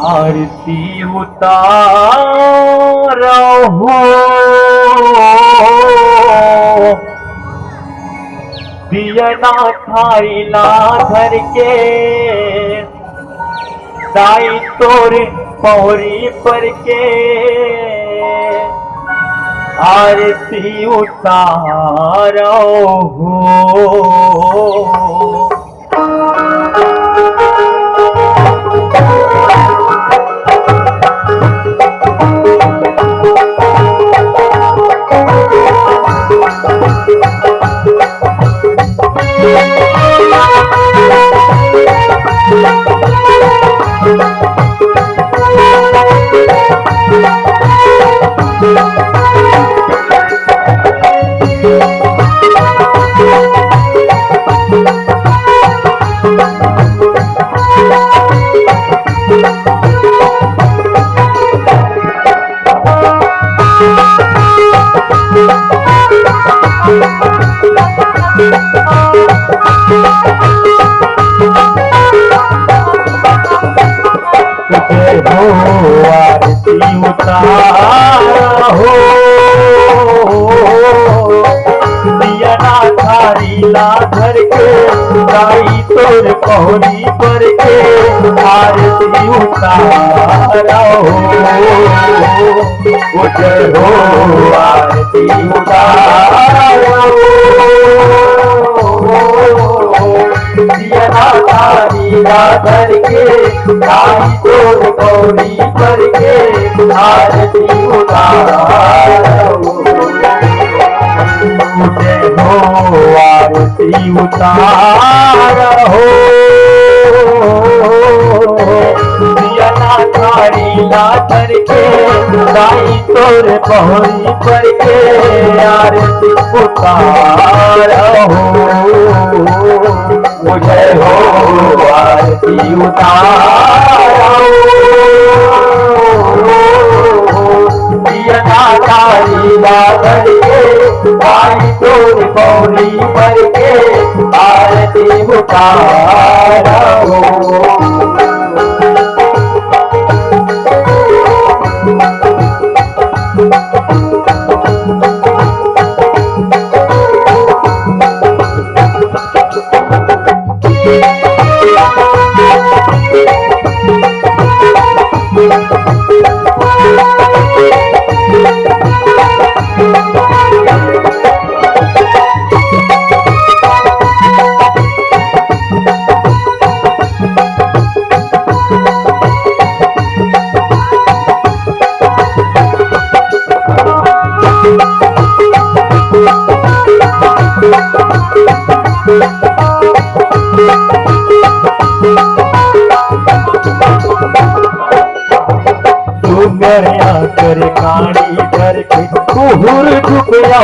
आरती उतारो हो, दिया ना थाईला धर के दाई तोर पौरी पर के आरती उतारो हो। आरती उतारो दिया ना थारीला धर के दाई तोर पौरी पर के आरती उतारो जय हो आरती उतारो दिया ना थारीला धर के दाई तोर पौरी पर के आरती उतारो जय हो आरती उतारो दिया ना थारीला धर के दाई तोर पौरी पर के आरती उतारो जय हो आरती उतारो दिया ना थारीला धर के दाई तोर पौरी पर के आरती उतारो। सुगरिया कर काड़ी कर के कुहुर झुकया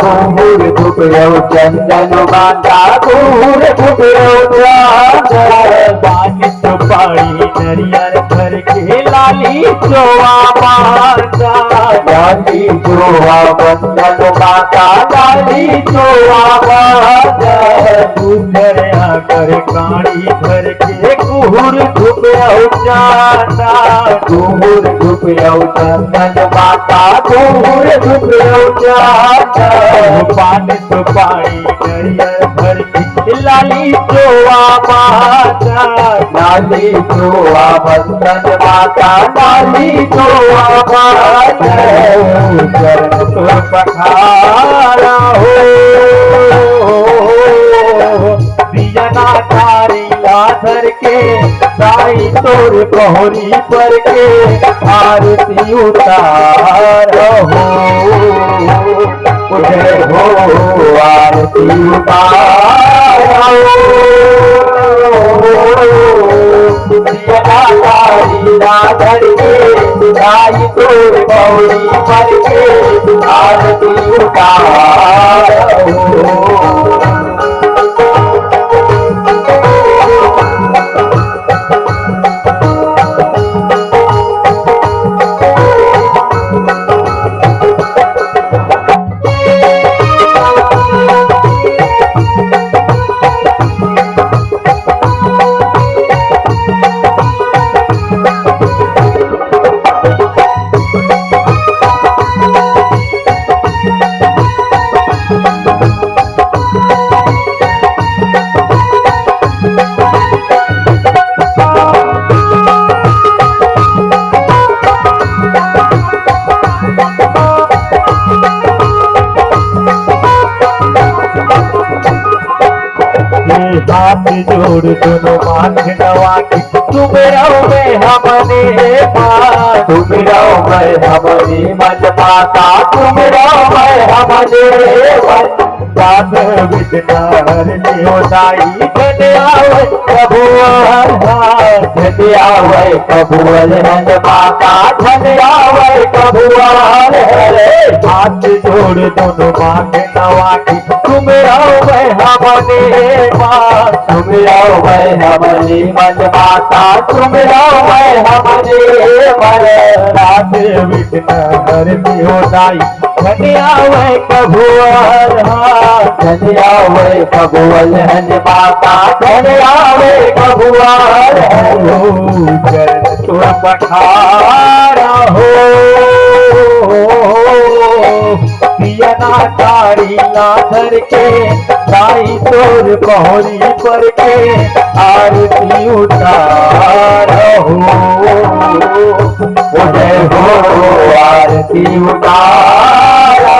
कुहुर झुकया चंदन माता कुहुर झुकया बानित पाड़ी नरियर कर के लाली चोआ माता लाली चोआ बंदन माता लाली चोआ माता सुगरिया कर काड़ी कर के कुहुर झुकया कुहुर झुकया चंदन माता कुहुर झुकया बानित पाड़ी नरियर भर के लाली चोआ माता लाली चोआ बंदन माता लाली चोआ माता चरण तो पखारा हो दिया ना थारीला धर के दाई तोर पौरी पर के आरती उतारो जय हो आरती उतारो दिया ना थारीला धर के दाई तोर पौरी पर के आरती उतारो। हाथ जोड़ दोनों माथ नवा के तुम रहो मैं हमने माँ तुम रहो मैं हमने मन माता तुम रहो मैं हमने मन दान विघ्नहर निहोदाई धन आवे कबूल धन आवे कबूल हन माता धन आवे कबूल हाथ जोड़ दोनों मांग नवा की तुम रहो मैं हमने माँ तुम रहो मैं हमने मन माता तुम रहो मैं हमने मन रात विघ्नहर निहोदाई धन आवे कबूल धन आवे कबूल हन माता धन आवे कबूल चरण तुम पठारा हो पियना तारी ना धर के साई तोर पहरी पर के आरती उतारा हो आरती उतारा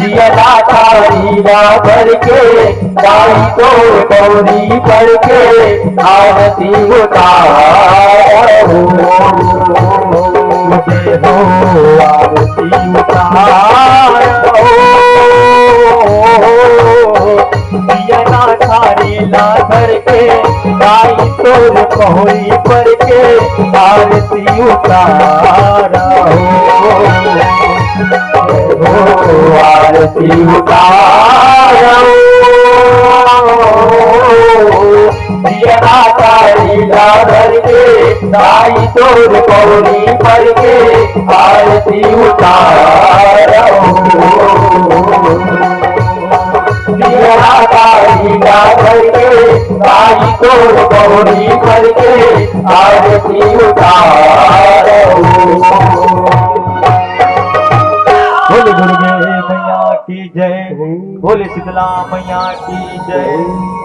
दिया तारी ना भर के साई तो गौरी भर के आरती उतारो आरती उतारो दिया तारी ना भर के साई तो गौरी भर के आरती उतारो आरती उतारो दिया तारी ना भर के साई तोर गौरी भर के आरती उतारो दिया तारी ना भर के साई तोर गौरी भर के आरती उतारो बोले गुरुदेव मैया की जय बोले शीतला मैया की जय।